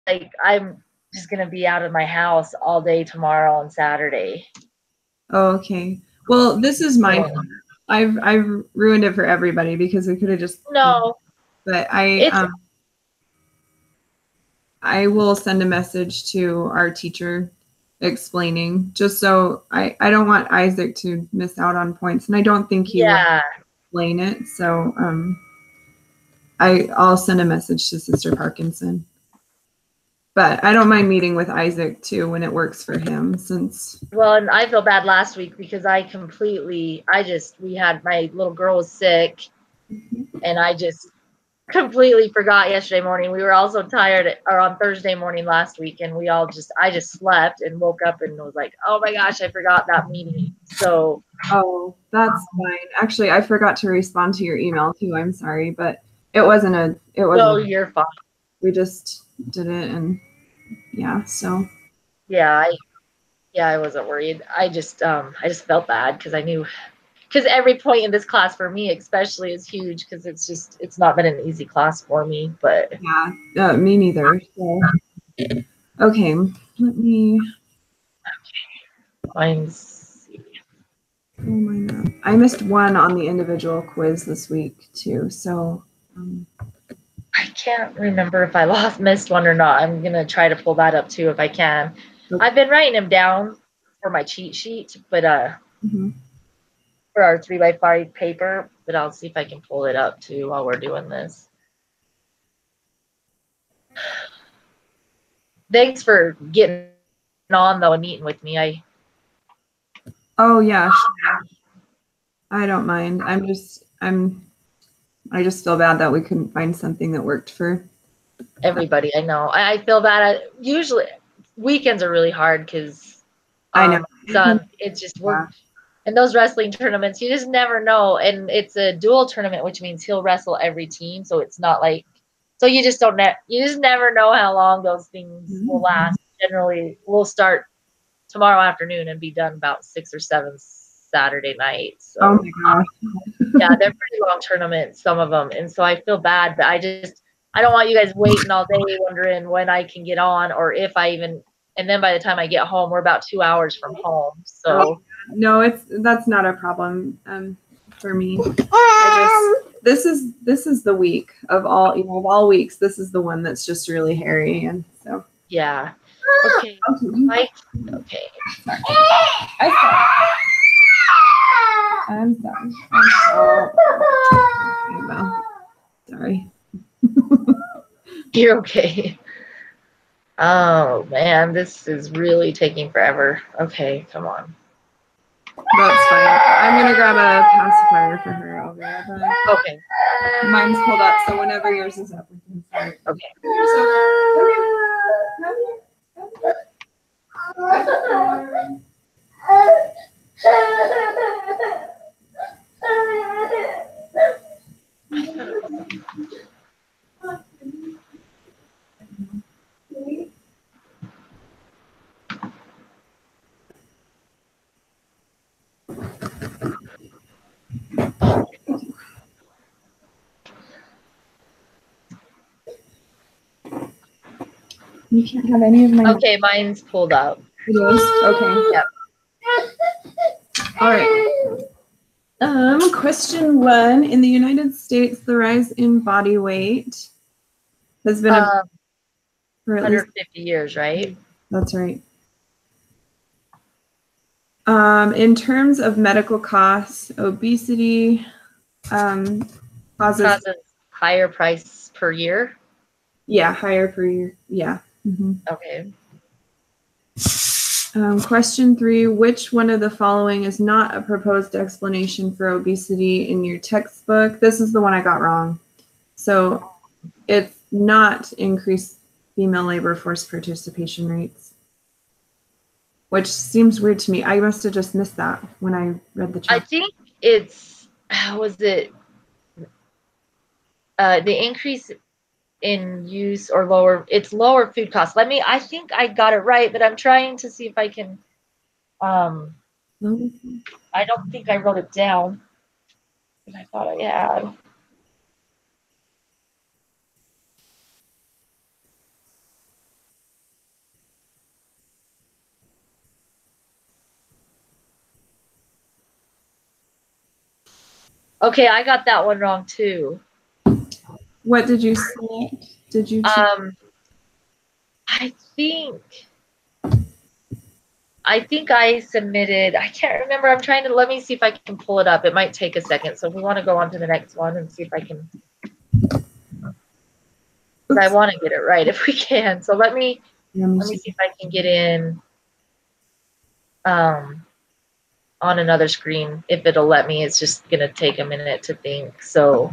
like I'm just gonna be out of my house all day tomorrow and Saturday. Oh, okay. Well, this is my fault. I've ruined it for everybody because we could have just But I will send a message to our teacher explaining, just so I don't want Isaac to miss out on points, and I don't think he will explain it. So I'll send a message to Sister Parkinson. But I don't mind meeting with Isaac too when it works for him, since. Well, and I feel bad last week because we had my little girl was sick, and I just completely forgot yesterday morning. We were all so tired, or on Thursday morning last week, and I just slept and woke up and was like, oh my gosh, I forgot that meeting. So. Oh, that's fine. Actually, I forgot to respond to your email too. I'm sorry, but it wasn't. No, you're fine. We just did it, and yeah, so. Yeah, I wasn't worried. I just felt bad because I knew, because every point in this class for me especially is huge, because it's not been an easy class for me. But yeah, me neither. So. Okay, let me. Mine's. Oh my God, I missed one on the individual quiz this week too. So. I can't remember if I missed one or not. I'm gonna try to pull that up too if I can. Okay. I've been writing them down for my cheat sheet, but for our 3x5 paper, but I'll see if I can pull it up too while we're doing this. Thanks for getting on though and meeting with me. Oh yeah, sure. I don't mind. I just feel bad that we couldn't find something that worked for everybody. I know. I feel bad. Usually weekends are really hard because I know it's just work. In those wrestling tournaments, you just never know. And it's a dual tournament, which means he'll wrestle every team. So it's not like, so you just never know how long those things will last. Generally, we'll start tomorrow afternoon and be done about 6 or 7 Saturday night. So, oh my gosh. Yeah, they're pretty long tournaments, some of them. And so I feel bad, but I don't want you guys waiting all day wondering when I can get on or if I even, and then by the time I get home, we're about 2 hours from home. So no, that's not a problem for me. This is the week of all weeks. This is the one that's just really hairy, and so. Yeah. Okay. Okay. I'm sorry. Okay, well, sorry. You're okay. Oh man, this is really taking forever. Okay, come on. That's fine. I'm gonna grab a pacifier for her. I'll grab a. Okay. Mine's pulled up, so whenever yours is up, we can start. Okay. You can't have any of mine. Okay, mine's pulled up. It is? Okay. Yep. All right. Question 1. In the United States, the rise in body weight has been for 150 years, right? That's right. In terms of medical costs, obesity causes higher price per year. Yeah, higher per year. Yeah. Mm-hmm. Okay. Question 3, which one of the following is not a proposed explanation for obesity in your textbook? This is the one I got wrong. So it's not increased female labor force participation rates, which seems weird to me. I must have just missed that when I read the chapter. I think it's, was it the increase in use or lower food costs. I think I got it right, but I'm trying to see if I can, I don't think I wrote it down, but I thought I had. Okay, I got that one wrong too. What did you select? Did you choose? I think I submitted, I can't remember. I'm trying to, let me see if I can pull it up. It might take a second. So if we want to go on to the next one and see if I can, because I want to get it right if we can. So let me see if I can get in on another screen. If it'll let me, it's just going to take a minute to think. So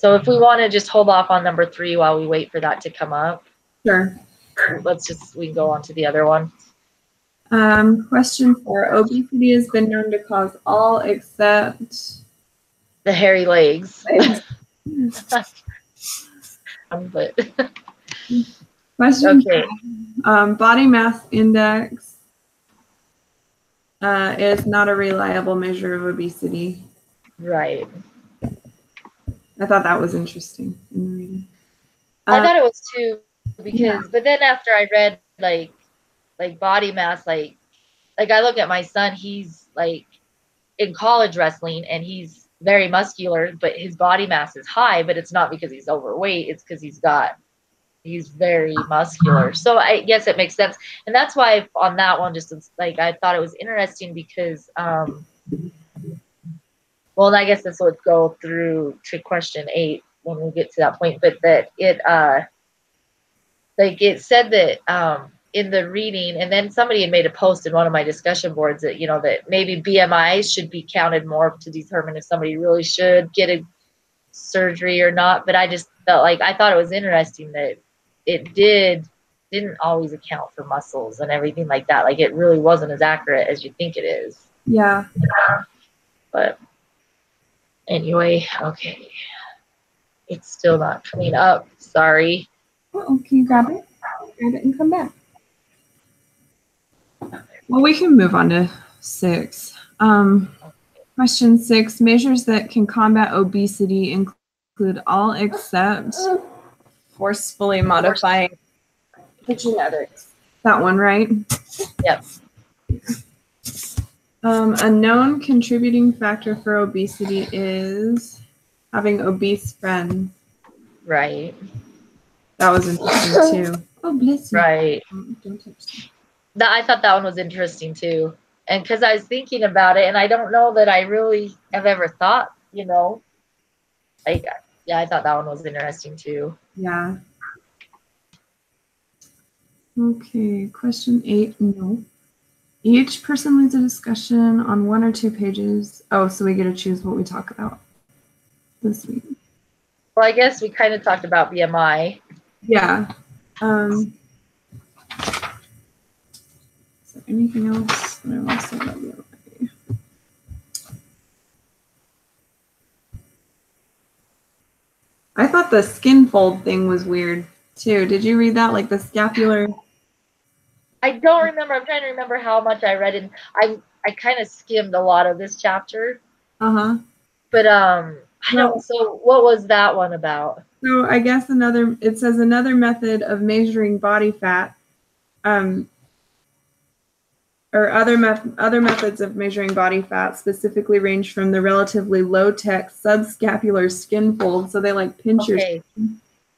if we want to just hold off on number 3 while we wait for that to come up. Sure. We can go on to the other one. Question 4. Obesity has been known to cause all except the hairy legs. But question okay. 5. Body mass index is not a reliable measure of obesity. Right. I thought that was interesting in the reading. I thought it was too, because but then after I read like body mass, like I look at my son, he's like in college wrestling and he's very muscular, but his body mass is high, but it's not because he's overweight, it's because he's very muscular. So I guess it makes sense. And that's why on that one, just like I thought it was interesting because well, and I guess this would go through to question 8 when we get to that point, but that it like it said that in the reading, and then somebody had made a post in one of my discussion boards that, you know, that maybe BMI should be counted more to determine if somebody really should get a surgery or not. But I just felt like, I thought it was interesting that it didn't always account for muscles and everything like that. Like it really wasn't as accurate as you think it is. Yeah. But anyway, okay. It's still not coming up. Sorry. Oh, can you grab it? Grab it and come back. Well, we can move on to 6. Question 6. Measures that can combat obesity include all except forcefully modifying the genetics. That one, right? Yep. A known contributing factor for obesity is having obese friends. Right. That was interesting too. Oh, bless you. Right. Don't touch that. I thought that one was interesting too. And because I was thinking about it, and I don't know that I really have ever thought, you know, like, yeah, I thought that one was interesting too. Yeah. Okay, question 8. No. Each person leads a discussion on 1 or 2 pages. Oh, so we get to choose what we talk about this week. Well, I guess we kind of talked about BMI. Yeah. Is there anything else that I want to say about BMI? I thought the skin fold thing was weird too. Did you read that? Like the scapular? I don't remember. I'm trying to remember how much I read, and I kind of skimmed a lot of this chapter. But I don't. So what was that one about? So I guess it says another method of measuring body fat, or other methods of measuring body fat specifically range from the relatively low-tech subscapular skin fold. So they like pinch your skin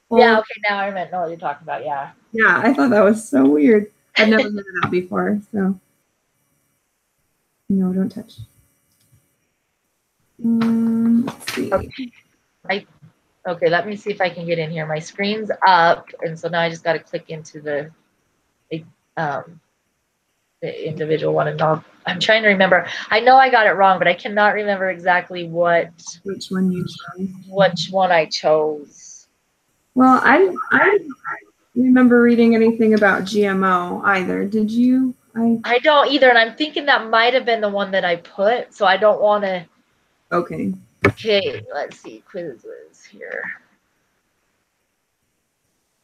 fold. Yeah, okay, now I know what you're talking about, yeah. Yeah, I thought that was so weird. I've never heard of that before, so. No, don't touch. Let's see. Okay, let me see if I can get in here. My screen's up, and so now I just got to click into the individual one, and I'm trying to remember. I know I got it wrong, but I cannot remember exactly which one you chose. Which one I chose. Well, I don't remember reading anything about GMO either. Did you? I don't either, and I'm thinking that might have been the one that I put, so I don't want to. Okay. Okay, let's see. Quizzes here.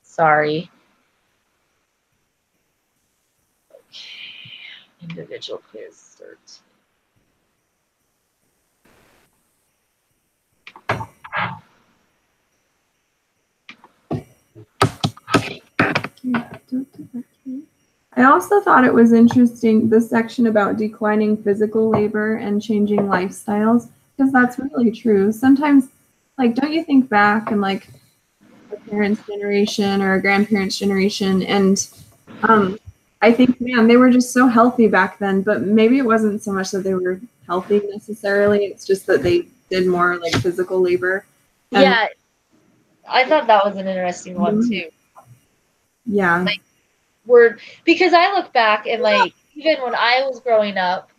Sorry. Okay. Individual quiz 13. I also thought it was interesting, the section about declining physical labor and changing lifestyles. because that's really true. Sometimes, like, don't you think back and like a parents' generation or a grandparents' generation, and I think, man, they were just so healthy back then. But maybe it wasn't so much that they were healthy necessarily; it's just that they did more like physical labor. And, Yeah, I thought that was an interesting one too. yeah, Like, because I look back and like even when I was growing up,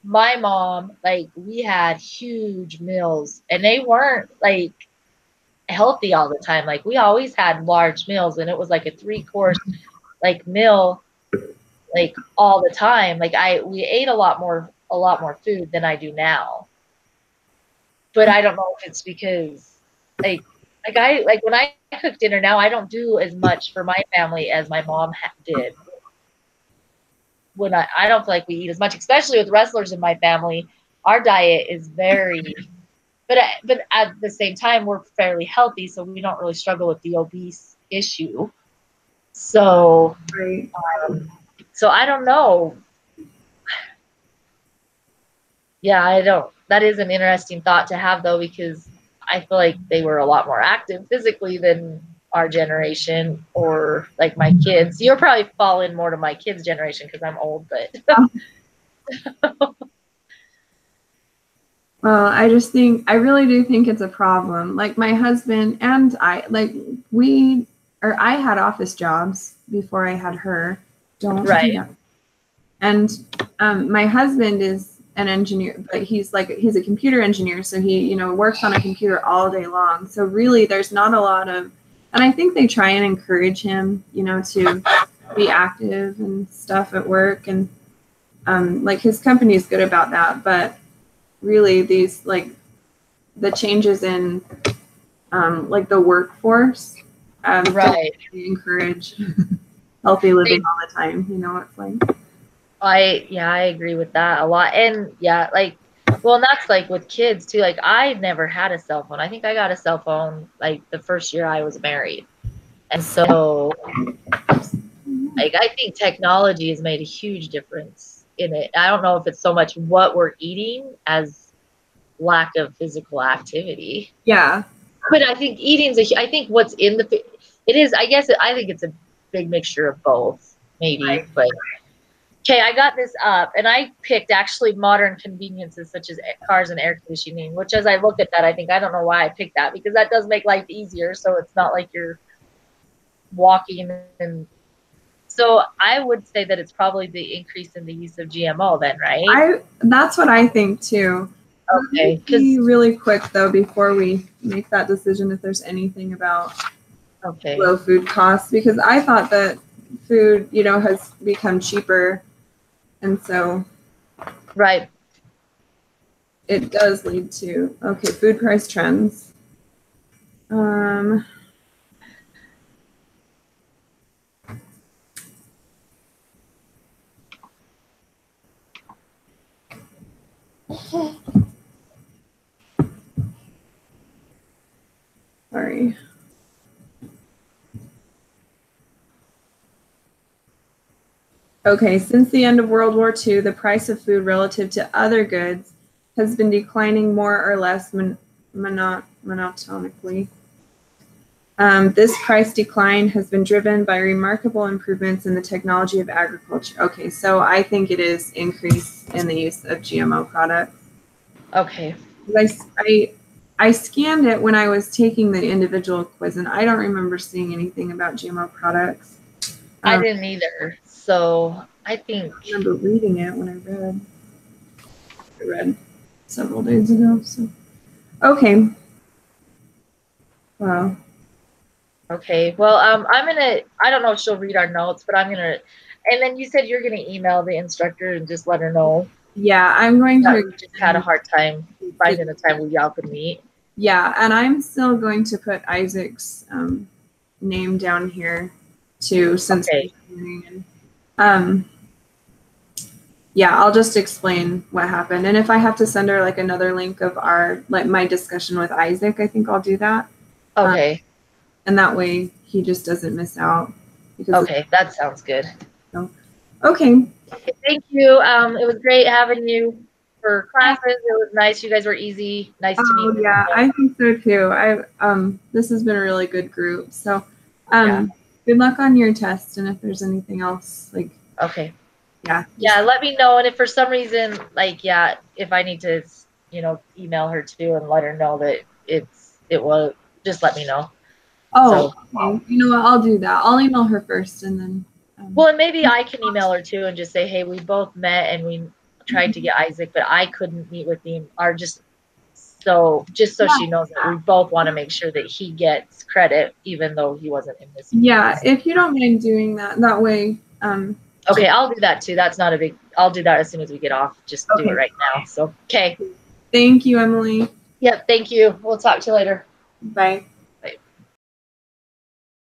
my mom, like, we had huge meals and they weren't like healthy all the time. Like, we always had large meals and it was like a 3-course like meal, like all the time. Like, we ate a lot more food than I do now. But I don't know if it's because like when I cook dinner now, I don't do as much for my family as my mom did. When I don't feel like we eat as much, especially with wrestlers in my family. Our diet is very, but at the same time, we're fairly healthy, so we don't really struggle with the obese issue. So, right. so I don't know. Yeah, I don't. That is an interesting thought to have, though, because I feel like they were a lot more active physically than our generation or like my kids. You'll probably fall in more to my kids' generation because I'm old, but Well, I really do think it's a problem. Like my husband and I, like I had office jobs before I had her. Don't right. do that. And my husband is an engineer, but he's a computer engineer. So he, works on a computer all day long. So really there's not a lot of, and I think they try and encourage him, to be active and stuff at work. And like his company is good about that. But really these like the changes in like the workforce Right. encourage healthy living all the time. It's like I agree with that a lot. And yeah, like, well, and that's like with kids too. Like, I never had a cell phone. I think I got a cell phone like the first year I was married. And so, like, I think technology has made a huge difference in it. I don't know if it's so much what we're eating as lack of physical activity. yeah. But I think I think what's in it is, I think it's a big mixture of both, maybe. Right. But okay, I got this up, and I picked actually modern conveniences such as cars and air conditioning, which as I look at that, I think I don't know why I picked that because that does make life easier. So it's not like you're walking. And so I would say that it's probably the increase in the use of GMO then, right? That's what I think too. Okay, Be because really quick though before we make that decision if there's anything about low food costs, because I thought that food, has become cheaper, and so right. it does lead to food price trends. Sorry. Okay, since the end of World War II, the price of food relative to other goods has been declining more or less monotonically. This price decline has been driven by remarkable improvements in the technology of agriculture. Okay, so I think it is increase in the use of GMO products. Okay. I scanned it when I was taking the individual quiz, and I don't remember seeing anything about GMO products. I didn't either. So I think I remember reading it when I read several days ago. So okay. Wow. Okay. Well, I don't know if she'll read our notes, but and then you said you're gonna email the instructor and just let her know. Yeah, I'm going to. We just had a hard time finding the time we all could meet. Yeah, and I'm still going to put Isaac's name down here too, since yeah, I'll just explain what happened, and if I have to send her like another link of my discussion with Isaac, I think I'll do that. Okay. And that way he just doesn't miss out. Okay, that sounds good. So, okay. Thank you. It was great having you. for classes. It was nice. You guys were easy. Nice to meet. Oh yeah, I think so too. This has been a really good group. So good luck on your test, and if there's anything else, like okay. Yeah, let me know. And if for some reason, like, if I need to, email her too and let her know that it will, just let me know. Oh, okay. You know what? I'll do that. I'll email her first, and then. Well, and maybe I can email her too and just say, hey, we both met and we tried to get Isaac, but I couldn't meet with him. Or just so she knows that we both want to make sure that he gets credit, even though he wasn't in this. Yeah, if you don't mind doing that way. Okay, I'll do that too. That's not a big. I'll do that as soon as we get off. Just do it right now. So, okay. Thank you, Emily. Yep. Thank you. We'll talk to you later. Bye.